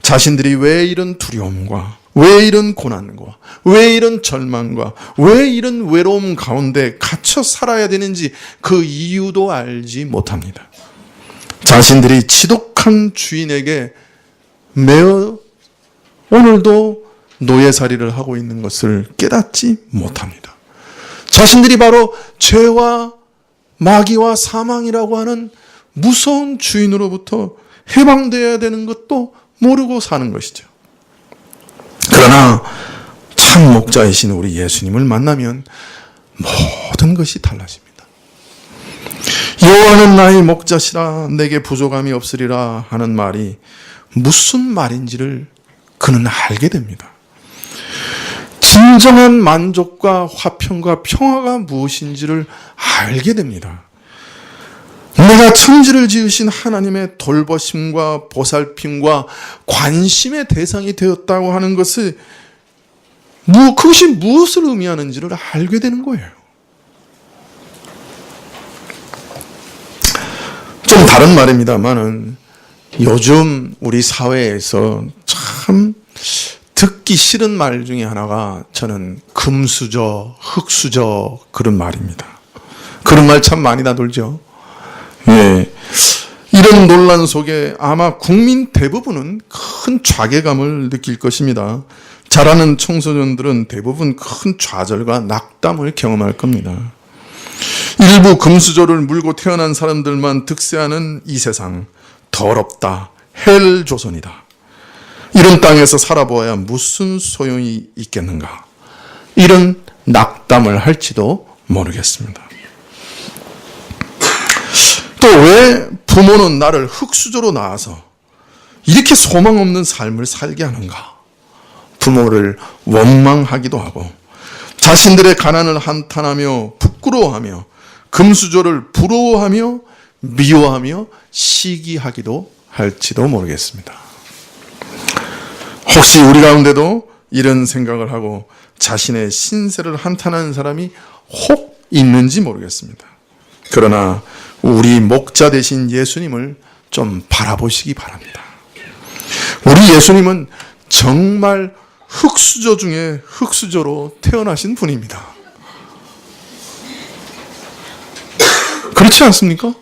자신들이 왜 이런 두려움과 왜 이런 고난과 왜 이런 절망과 왜 이런 외로움 가운데 갇혀 살아야 되는지 그 이유도 알지 못합니다. 자신들이 지독한 주인에게 매어 오늘도 노예살이를 하고 있는 것을 깨닫지 못합니다. 자신들이 바로 죄와 마귀와 사망이라고 하는 무서운 주인으로부터 해방되어야 되는 것도 모르고 사는 것이죠. 그러나 참 목자이신 우리 예수님을 만나면 모든 것이 달라집니다. 여호와는 나의 목자시라 내게 부족함이 없으리라 하는 말이 무슨 말인지를 그는 알게 됩니다. 진정한 만족과 화평과 평화가 무엇인지를 알게 됩니다. 내가 천지를 지으신 하나님의 돌보심과 보살핌과 관심의 대상이 되었다고 하는 것을 그것이 무엇을 의미하는지를 알게 되는 거예요. 좀 다른 말입니다만은 요즘 우리 사회에서 참 듣기 싫은 말 중에 하나가 저는 금수저, 흙수저 그런 말입니다. 그런 말 참 많이 나돌죠. 예. 이런 논란 속에 아마 국민 대부분은 큰 좌괴감을 느낄 것입니다. 자라는 청소년들은 대부분 큰 좌절과 낙담을 경험할 겁니다. 일부 금수저를 물고 태어난 사람들만 득세하는 이 세상, 더럽다, 헬조선이다. 이런 땅에서 살아보아야 무슨 소용이 있겠는가. 이런 낙담을 할지도 모르겠습니다. 또 왜 부모는 나를 흙수저로 낳아서 이렇게 소망 없는 삶을 살게 하는가? 부모를 원망하기도 하고 자신들의 가난을 한탄하며 부끄러워하며 금수저를 부러워하며 미워하며 시기하기도 할지도 모르겠습니다. 혹시 우리 가운데도 이런 생각을 하고 자신의 신세를 한탄하는 사람이 혹 있는지 모르겠습니다. 그러나 우리 목자 되신 예수님을 좀 바라보시기 바랍니다. 우리 예수님은 정말 흙수저 중에 흙수저로 태어나신 분입니다. 그렇지 않습니까?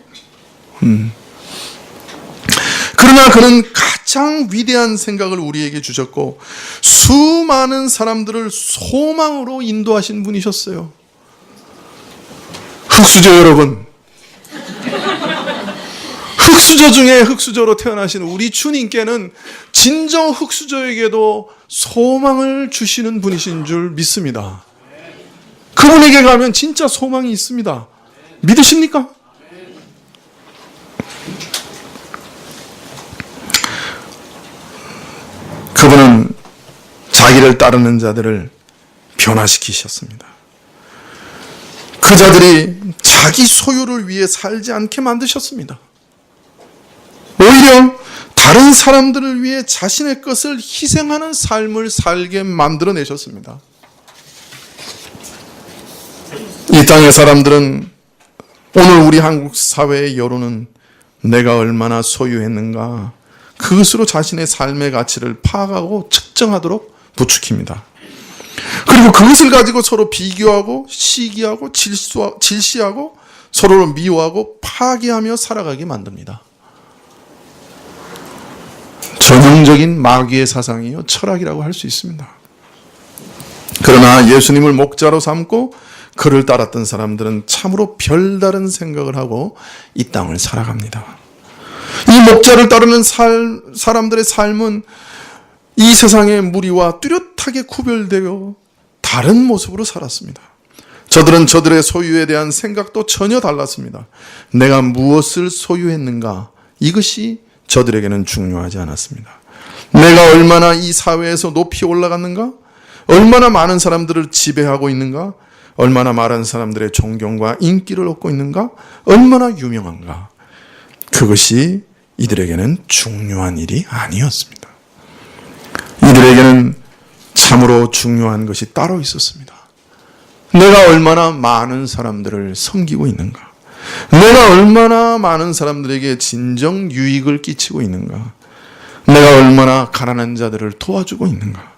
그러나 그는 가장 위대한 생각을 우리에게 주셨고 수많은 사람들을 소망으로 인도하신 분이셨어요. 흙수저 여러분, 흙수저 중에 흙수저로 태어나신 우리 주님께는 진정 흙수저에게도 소망을 주시는 분이신 줄 믿습니다. 그분에게 가면 진짜 소망이 있습니다. 믿으십니까? 그분은 자기를 따르는 자들을 변화시키셨습니다. 그 자들이 자기 소유를 위해 살지 않게 만드셨습니다. 오히려 다른 사람들을 위해 자신의 것을 희생하는 삶을 살게 만들어내셨습니다. 이 땅의 사람들은, 오늘 우리 한국 사회의 여론은 내가 얼마나 소유했는가, 그것으로 자신의 삶의 가치를 파악하고 측정하도록 부추깁니다. 그리고 그것을 가지고 서로 비교하고 시기하고 질시하고 서로를 미워하고 파괴하며 살아가게 만듭니다. 전형적인 마귀의 사상이요, 철학이라고 할 수 있습니다. 그러나 예수님을 목자로 삼고 그를 따랐던 사람들은 참으로 별다른 생각을 하고 이 땅을 살아갑니다. 이 목자를 따르는 사람들의 삶은 이 세상의 무리와 뚜렷하게 구별되어 다른 모습으로 살았습니다. 저들은 저들의 소유에 대한 생각도 전혀 달랐습니다. 내가 무엇을 소유했는가, 이것이 저들에게는 중요하지 않았습니다. 내가 얼마나 이 사회에서 높이 올라갔는가, 얼마나 많은 사람들을 지배하고 있는가, 얼마나 많은 사람들의 존경과 인기를 얻고 있는가, 얼마나 유명한가, 그것이 이들에게는 중요한 일이 아니었습니다. 이들에게는 참으로 중요한 것이 따로 있었습니다. 내가 얼마나 많은 사람들을 섬기고 있는가, 내가 얼마나 많은 사람들에게 진정 유익을 끼치고 있는가, 내가 얼마나 가난한 자들을 도와주고 있는가,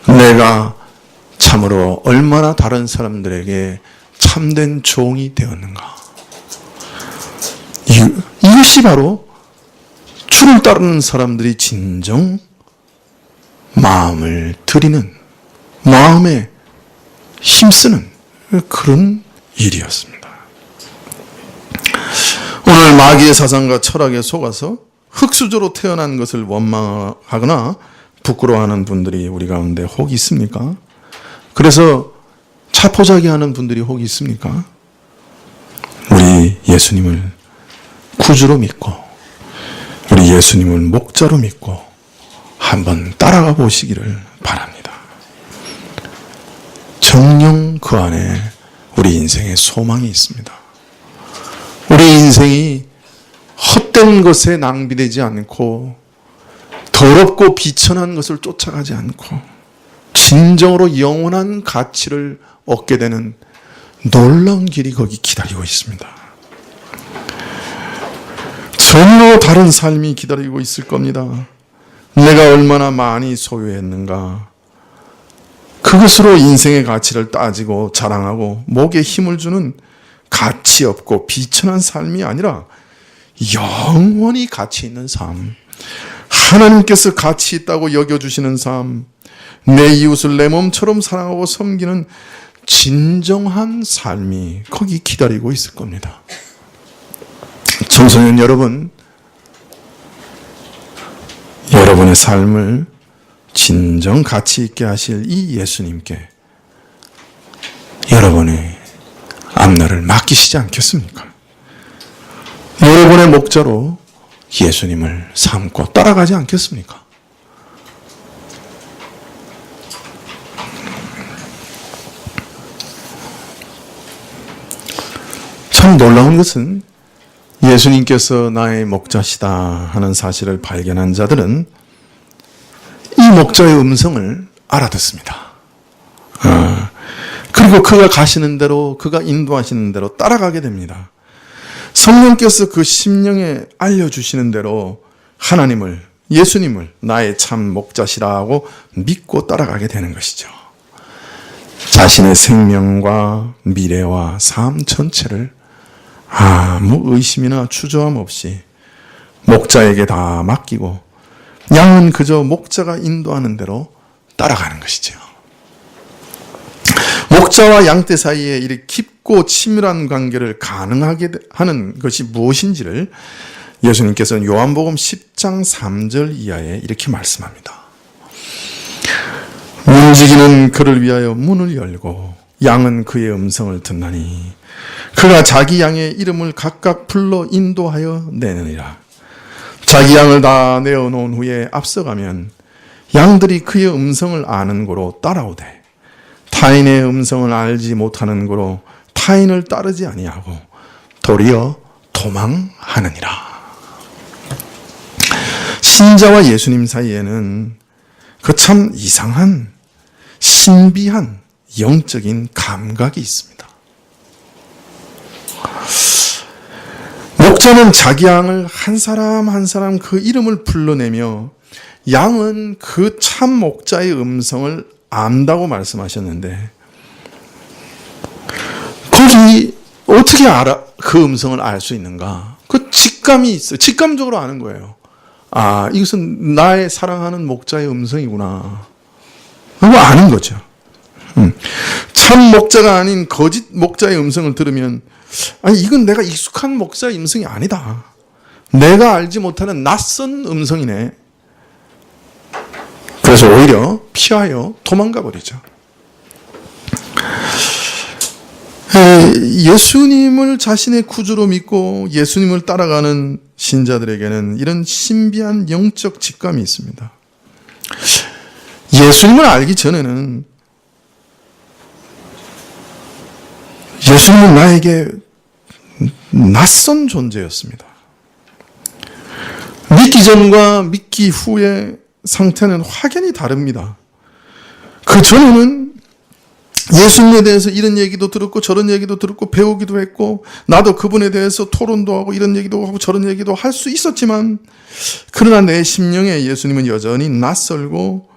내가 참으로 얼마나 다른 사람들에게 참된 종이 되었는가. 이것이 바로 주를 따르는 사람들이 진정 마음을 들이는, 마음에 힘쓰는 그런 일이었습니다. 오늘 마귀의 사상과 철학에 속아서 흙수저로 태어난 것을 원망하거나 부끄러워하는 분들이 우리 가운데 혹 있습니까? 그래서 차포자기하는 분들이 혹 있습니까? 우리 예수님을 구주로 믿고 우리 예수님을 목자로 믿고 한번 따라가 보시기를 바랍니다. 정녕 그 안에 우리 인생의 소망이 있습니다. 우리 인생이 헛된 것에 낭비되지 않고 더럽고 비천한 것을 쫓아가지 않고 진정으로 영원한 가치를 얻게 되는 놀라운 길이 거기 기다리고 있습니다. 전혀 다른 삶이 기다리고 있을 겁니다. 내가 얼마나 많이 소유했는가, 그것으로 인생의 가치를 따지고 자랑하고 목에 힘을 주는 가치 없고 비천한 삶이 아니라 영원히 가치 있는 삶, 하나님께서 가치 있다고 여겨주시는 삶, 내 이웃을 내 몸처럼 사랑하고 섬기는 진정한 삶이 거기 기다리고 있을 겁니다. 청소년 여러분, 여러분의 삶을 진정 가치 있게 하실 이 예수님께 여러분의 앞날을 맡기시지 않겠습니까? 여러분의 목자로 예수님을 삼고 따라가지 않겠습니까? 참 놀라운 것은 예수님께서 나의 목자시다 하는 사실을 발견한 자들은 이 목자의 음성을 알아듣습니다. 그리고 그가 가시는 대로, 그가 인도하시는 대로 따라가게 됩니다. 성령께서 그 심령에 알려주시는 대로 하나님을, 예수님을 나의 참 목자시라고 믿고 따라가게 되는 것이죠. 자신의 생명과 미래와 삶 전체를 아무 의심이나 추저함 없이 목자에게 다 맡기고 양은 그저 목자가 인도하는 대로 따라가는 것이죠. 목자와 양떼 사이에 이렇게 깊고 친밀한 관계를 가능하게 하는 것이 무엇인지를 예수님께서는 요한복음 10장 3절 이하에 이렇게 말씀합니다. 문지기는 그를 위하여 문을 열고 양은 그의 음성을 듣나니 그가 자기 양의 이름을 각각 불러 인도하여 내느니라. 자기 양을 다 내어놓은 후에 앞서가면 양들이 그의 음성을 아는 고로 따라오되 타인의 음성을 알지 못하는 고로 타인을 따르지 아니하고 도리어 도망하느니라. 신자와 예수님 사이에는 그 참 이상한 신비한 영적인 감각이 있습니다. 목자는 자기 양을 한 사람 한 사람 그 이름을 불러내며 양은 그 참 목자의 음성을 안다고 말씀하셨는데 거기 어떻게 알아? 그 음성을 알 수 있는가? 그 직감이 있어요. 직감적으로 아는 거예요. 아, 이것은 나의 사랑하는 목자의 음성이구나. 그거 아는 거죠. 참 목자가 아닌 거짓 목자의 음성을 들으면 아니 이건 내가 익숙한 목자의 음성이 아니다. 내가 알지 못하는 낯선 음성이네. 그래서 오히려 피하여 도망가 버리죠. 예수님을 자신의 구주로 믿고 예수님을 따라가는 신자들에게는 이런 신비한 영적 직감이 있습니다. 예수님을 알기 전에는 예수님은 나에게 낯선 존재였습니다. 믿기 전과 믿기 후의 상태는 확연히 다릅니다. 그 전에는 예수님에 대해서 이런 얘기도 들었고 저런 얘기도 들었고 배우기도 했고 나도 그분에 대해서 토론도 하고 이런 얘기도 하고 저런 얘기도 할 수 있었지만 그러나 내 심령에 예수님은 여전히 낯설고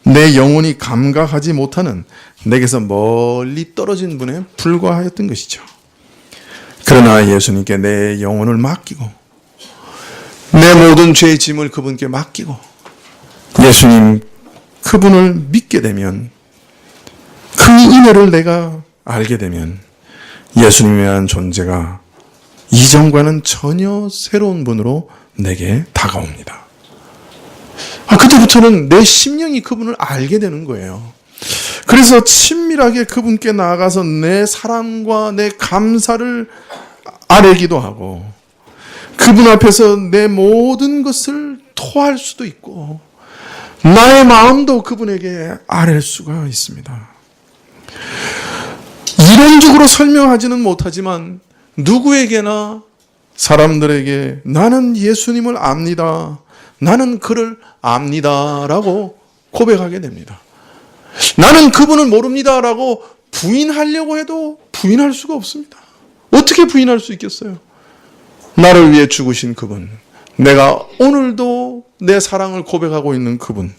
내 영혼이 감각하지 못하는 내게서 멀리 떨어진 분에 불과하였던 것이죠. 그러나 예수님께 내 영혼을 맡기고 내 모든 죄의 짐을 그분께 맡기고 예수님 그분을 믿게 되면 그 은혜를 내가 알게 되면 예수님에 대한 존재가 이전과는 전혀 새로운 분으로 내게 다가옵니다. 그때부터는 내 심령이 그분을 알게 되는 거예요. 그래서 친밀하게 그분께 나아가서 내 사랑과 내 감사를 아뢰기도 하고 그분 앞에서 내 모든 것을 토할 수도 있고 나의 마음도 그분에게 아뢰 수가 있습니다. 이론적으로 설명하지는 못하지만 누구에게나 사람들에게 나는 예수님을 압니다. 나는 그를 압니다. 라고 고백하게 됩니다. 나는 그분을 모릅니다. 라고 부인하려고 해도 부인할 수가 없습니다. 어떻게 부인할 수 있겠어요? 나를 위해 죽으신 그분, 내가 오늘도 내 사랑을 고백하고 있는 그분,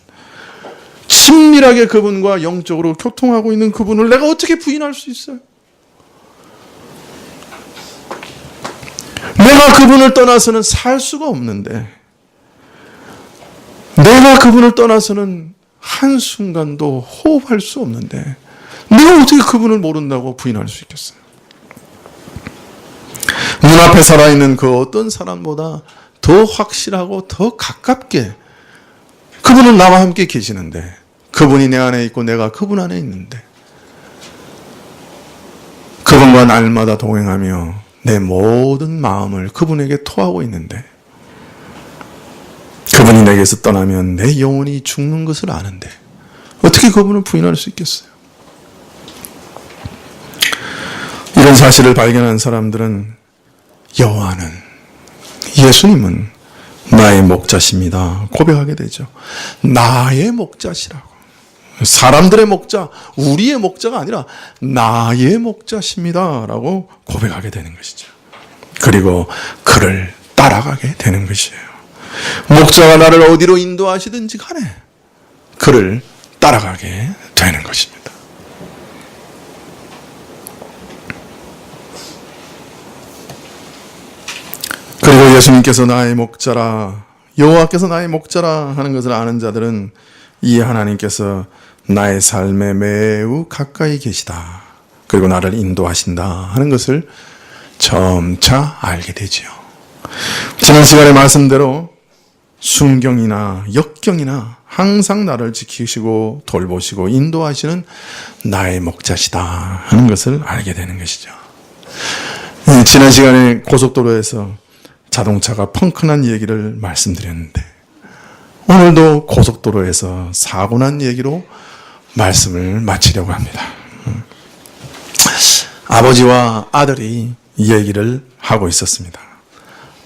친밀하게 그분과 영적으로 교통하고 있는 그분을 내가 어떻게 부인할 수 있어요? 내가 그분을 떠나서는 살 수가 없는데 내가 그분을 떠나서는 한순간도 호흡할 수 없는데 내가 어떻게 그분을 모른다고 부인할 수 있겠어요? 눈앞에 살아있는 그 어떤 사람보다 더 확실하고 더 가깝게 그분은 나와 함께 계시는데 그분이 내 안에 있고 내가 그분 안에 있는데 그분과 날마다 동행하며 내 모든 마음을 그분에게 토하고 있는데 그분이 내게서 떠나면 내 영혼이 죽는 것을 아는데 어떻게 그분을 부인할 수 있겠어요? 이런 사실을 발견한 사람들은 여호와는 예수님은 나의 목자십니다. 고백하게 되죠. 나의 목자시라고. 사람들의 목자, 우리의 목자가 아니라 나의 목자십니다. 라고 고백하게 되는 것이죠. 그리고 그를 따라가게 되는 것이에요. 목자가 나를 어디로 인도하시든지 간에 그를 따라가게 되는 것입니다. 그리고 예수님께서 나의 목자라, 여호와께서 나의 목자라 하는 것을 아는 자들은 이 하나님께서 나의 삶에 매우 가까이 계시다, 그리고 나를 인도하신다 하는 것을 점차 알게 되지요. 지난 시간에 말씀대로 순경이나 역경이나 항상 나를 지키시고 돌보시고 인도하시는 나의 목자시다 하는 것을 알게 되는 것이죠. 지난 시간에 고속도로에서 자동차가 펑크난 얘기를 말씀드렸는데, 오늘도 고속도로에서 사고 난 얘기로 말씀을 마치려고 합니다. 아버지와 아들이 얘기를 하고 있었습니다.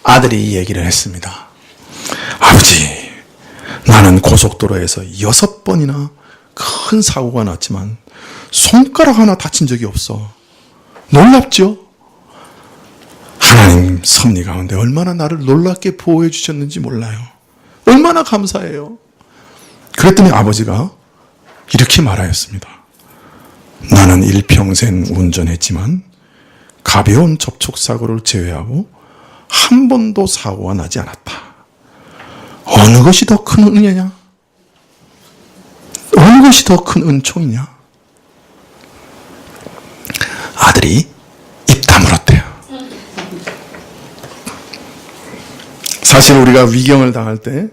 아들이 얘기를 했습니다. 아버지, 나는 고속도로에서 6번이나 큰 사고가 났지만 손가락 하나 다친 적이 없어. 놀랍죠? 하나님 섭리 가운데 얼마나 나를 놀랍게 보호해 주셨는지 몰라요. 얼마나 감사해요. 그랬더니 아버지가 이렇게 말하였습니다. 나는 일평생 운전했지만 가벼운 접촉사고를 제외하고 한 번도 사고가 나지 않았다. 어느 것이 더 큰 은혜냐? 어느 것이 더 큰 은총이냐? 아들이 입 다물었대요. 사실 우리가 위경을 당할 때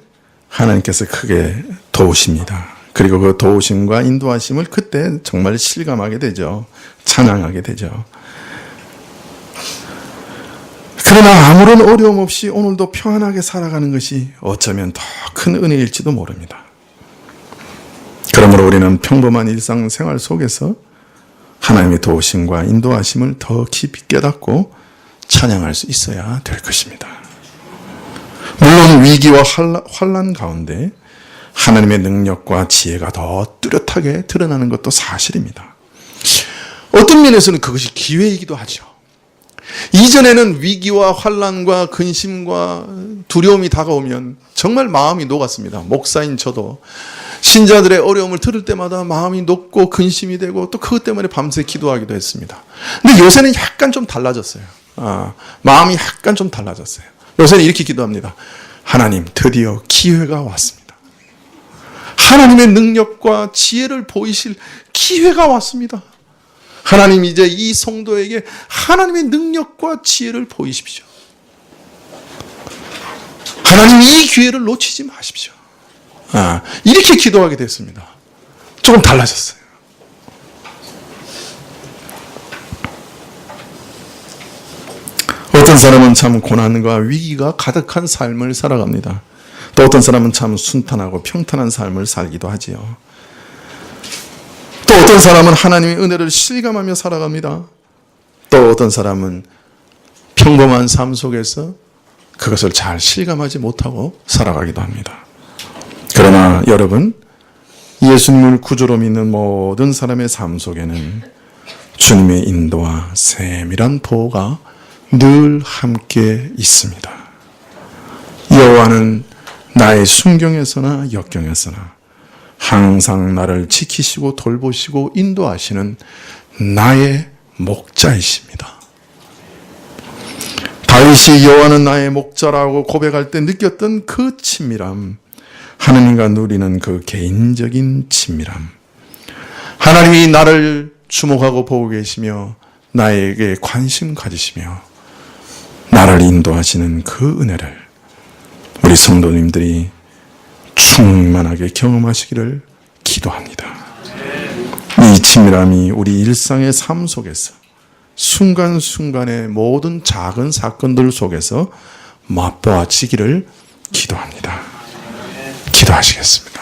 하나님께서 크게 도우십니다. 그리고 그 도우심과 인도하심을 그때 정말 실감하게 되죠. 찬양하게 되죠. 그러나 아무런 어려움 없이 오늘도 평안하게 살아가는 것이 어쩌면 더 큰 은혜일지도 모릅니다. 그러므로 우리는 평범한 일상생활 속에서 하나님의 도우심과 인도하심을 더 깊이 깨닫고 찬양할 수 있어야 될 것입니다. 물론 위기와 환난 가운데 하나님의 능력과 지혜가 더 뚜렷하게 드러나는 것도 사실입니다. 어떤 면에서는 그것이 기회이기도 하죠. 이전에는 위기와 환난과 근심과 두려움이 다가오면 정말 마음이 녹았습니다. 목사인 저도 신자들의 어려움을 들을 때마다 마음이 녹고 근심이 되고 또 그것 때문에 밤새 기도하기도 했습니다. 근데 요새는 약간 좀 달라졌어요. 마음이 약간 좀 달라졌어요. 요새는 이렇게 기도합니다. 하나님, 드디어 기회가 왔습니다. 하나님의 능력과 지혜를 보이실 기회가 왔습니다. 하나님, 이제 이 성도에게 하나님의 능력과 지혜를 보이십시오. 하나님, 이 기회를 놓치지 마십시오. 이렇게 기도하게 됐습니다. 조금 달라졌어요. 어떤 사람은 참 고난과 위기가 가득한 삶을 살아갑니다. 또 어떤 사람은 참 순탄하고 평탄한 삶을 살기도 하지요. 또 어떤 사람은 하나님의 은혜를 실감하며 살아갑니다. 또 어떤 사람은 평범한 삶 속에서 그것을 잘 실감하지 못하고 살아가기도 합니다. 그러나 여러분, 예수님을 구주로 믿는 모든 사람의 삶 속에는 주님의 인도와 세밀한 보호가 늘 함께 있습니다. 여호와는 나의 순경에서나 역경에서나 항상 나를 지키시고 돌보시고 인도하시는 나의 목자이십니다. 다윗이 여호와는 나의 목자라고 고백할 때 느꼈던 그 친밀함, 하나님과 누리는 그 개인적인 친밀함, 하나님이 나를 주목하고 보고 계시며 나에게 관심 가지시며 나를 인도하시는 그 은혜를 우리 성도님들이 충만하게 경험하시기를 기도합니다. 이 친밀함이 우리 일상의 삶 속에서 순간순간의 모든 작은 사건들 속에서 맛보아지기를 기도합니다. 기도하시겠습니다.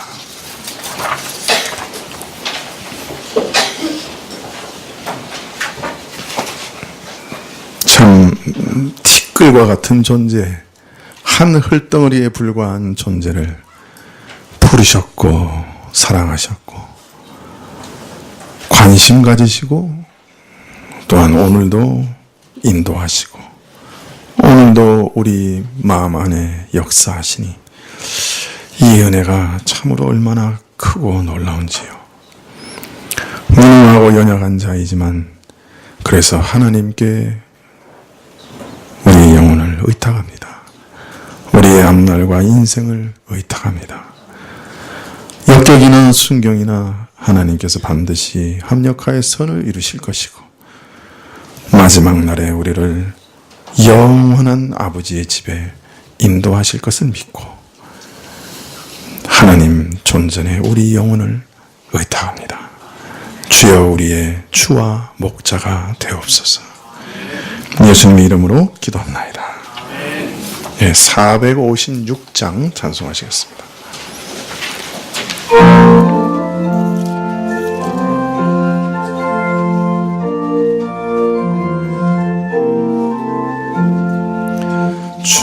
참 티끌과 같은 존재, 한 흙덩어리에 불과한 존재를 부르셨고 사랑하셨고 관심 가지시고 또한 오늘도 인도하시고 우리 마음 안에 역사하시니 이 은혜가 참으로 얼마나 크고 놀라운지요. 무능하고 연약한 자이지만 그래서 하나님께 우리의 영혼을 의탁합니다. 우리의 앞날과 인생을 의탁합니다. 역격이나 순경이나 하나님께서 반드시 합력하여 선을 이루실 것이고 마지막 날에 우리를 영원한 아버지의 집에 인도하실 것을 믿고 하나님 존전에 우리 영혼을 의탁합니다. 주여 우리의 주와 목자가 되옵소서. 예수님의 이름으로 기도합나이다. 456장 찬송하시겠습니다.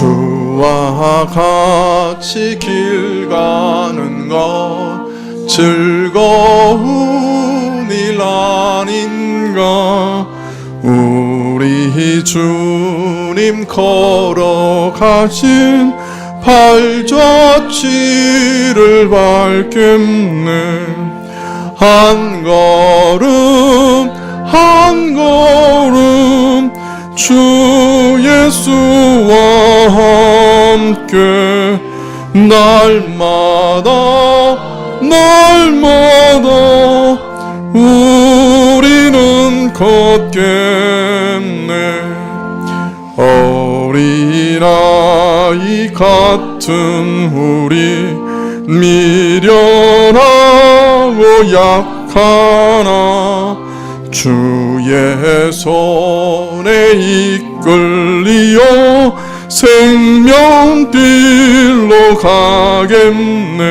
주와 같이 길 가는 것 즐거운 일 아닌가. 우리 주님 걸어가신 발자취를 밟겠네. 한 걸음 한 걸음 주 예수와 함께 날마다 우리는 걷겠네. 어린아이 같은 우리 미련하고 약하나 주의 손에 이끌리어 생명길로 가겠네.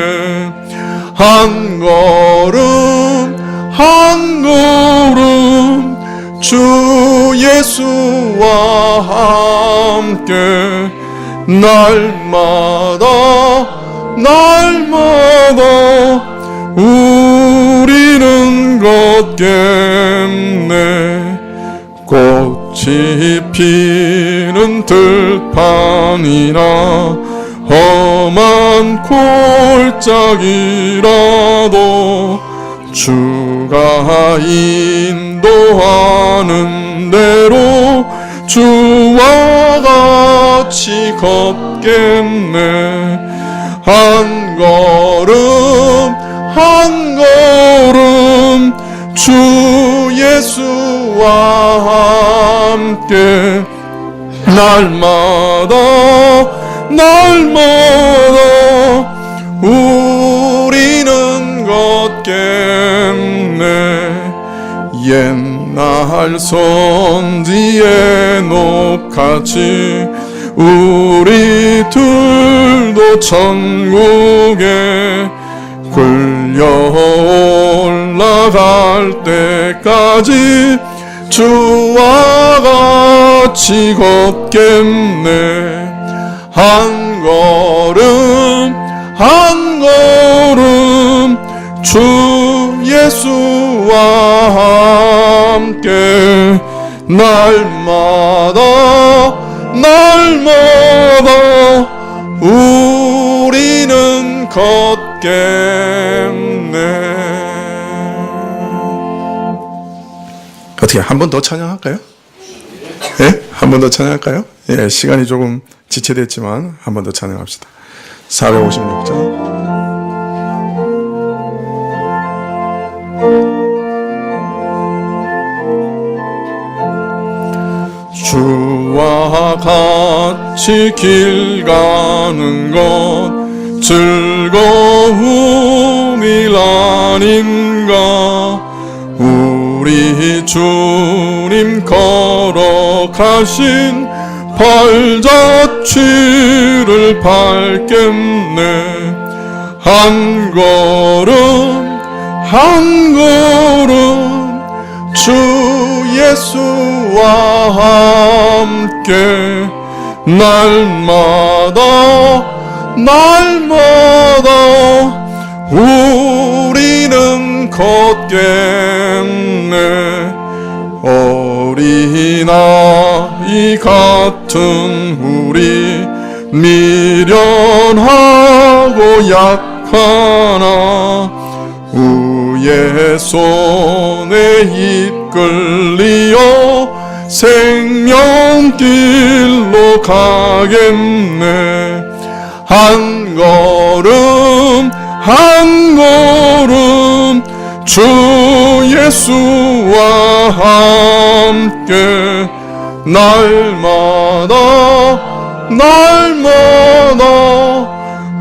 한 걸음 한 걸음 주 예수와 함께 날마다 우리는 걷겠네. 꽃이 피는 들판이나 험한 골짜기라도 주가 인도하는 대로 주와 같이 걷겠네. 한 걸음 한 걸음 주 예수와 함께 날마다 우리는 걷겠네. 옛날 선지의 녹같이 우리 둘도 천국에 끌려 올라갈 때까지 주와 같이 걷겠네. 한 걸음 한 걸음 주 예수와 함께 날마다 우리는 걷겠네. 어떻게 한 번 더 찬양할까요? 예? 한 번 더 찬양할까요? 예, 시간이 조금 지체됐지만 한 번 더 찬양합시다. 456장. 주와 같이 길 가는 것 즐거운 일 아닌가. 우리 주님 걸어가신 발자취를 밟겠네. 한 걸음 한 걸음 주 예수와 함께 날마다 우리는 걷겠네. 어린아이 같은 우리 미련하고 약하나 우의 손에 이끌리어 생명길로 가겠네. 한 걸음 한 걸음 주 예수와 함께 날마다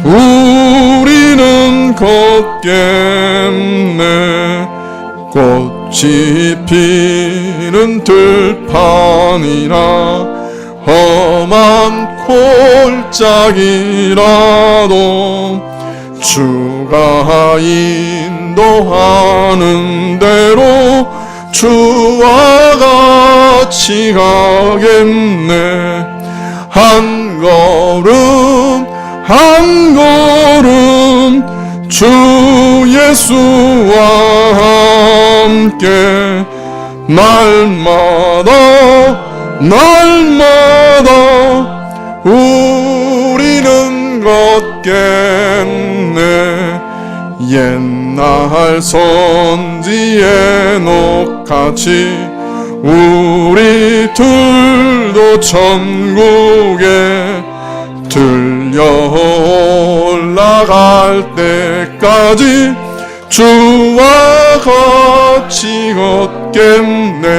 우리는 걷겠네. 꽃이 피는 들판이나 험한 골짜기라도 주가 인도하는 대로 주와 같이 가겠네. 한 걸음 한 걸음 주 예수와 함께 날마다 우리는 걷겠네. 옛날 선지 에녹같이 우리 둘도 천국에 들려 올라갈 때까지 주와 같이 걷겠네.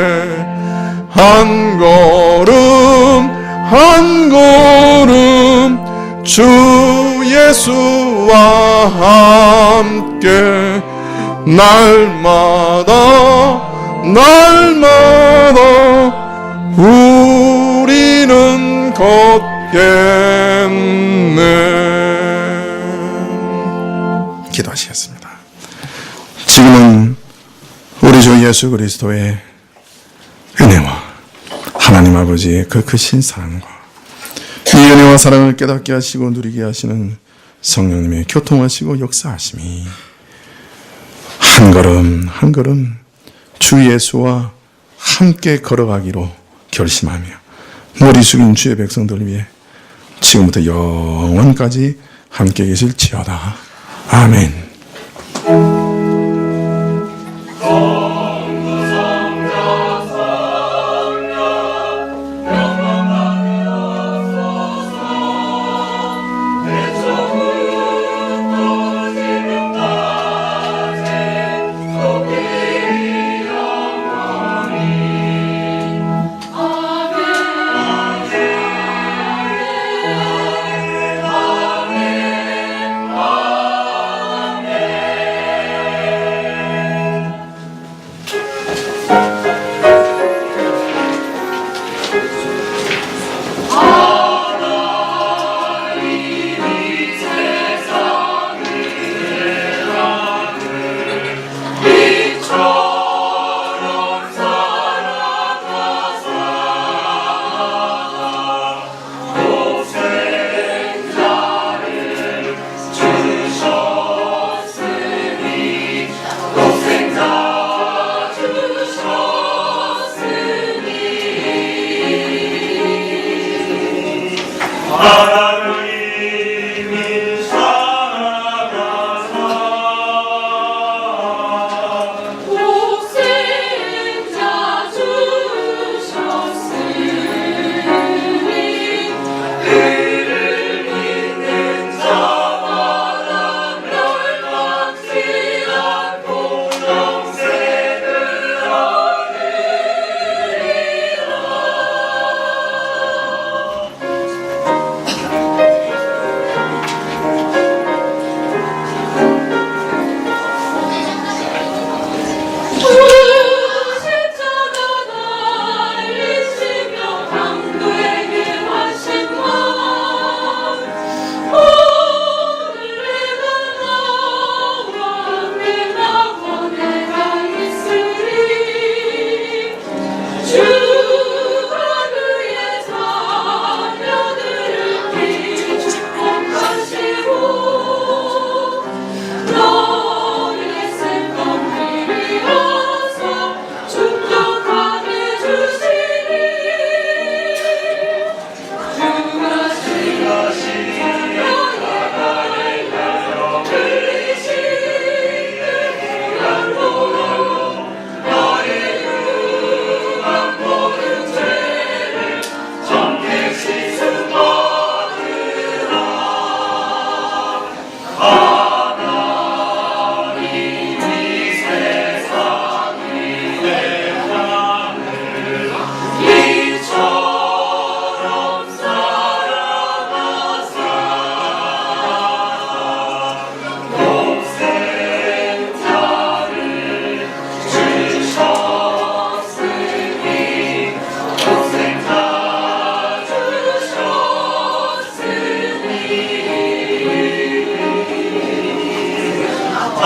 한 걸음 한 걸음 주 예수와 함께 날마다 우리는 걷겠네. 기도하시겠습니다. 지금은 우리 주 예수 그리스도의 은혜와 하나님 아버지의 그 크신 사랑과 이 은혜와 사랑을 깨닫게 하시고 누리게 하시는 성령님의 교통하시고 역사하심이 한 걸음 한 걸음 주 예수와 함께 걸어가기로 결심하며 머리 숙인 주의 백성들 위해 지금부터 영원까지 함께 계실지어다. 아멘.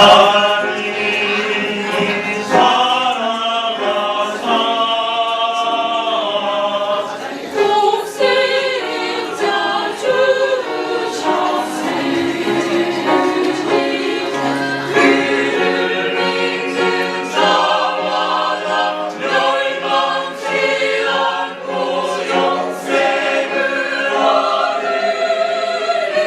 아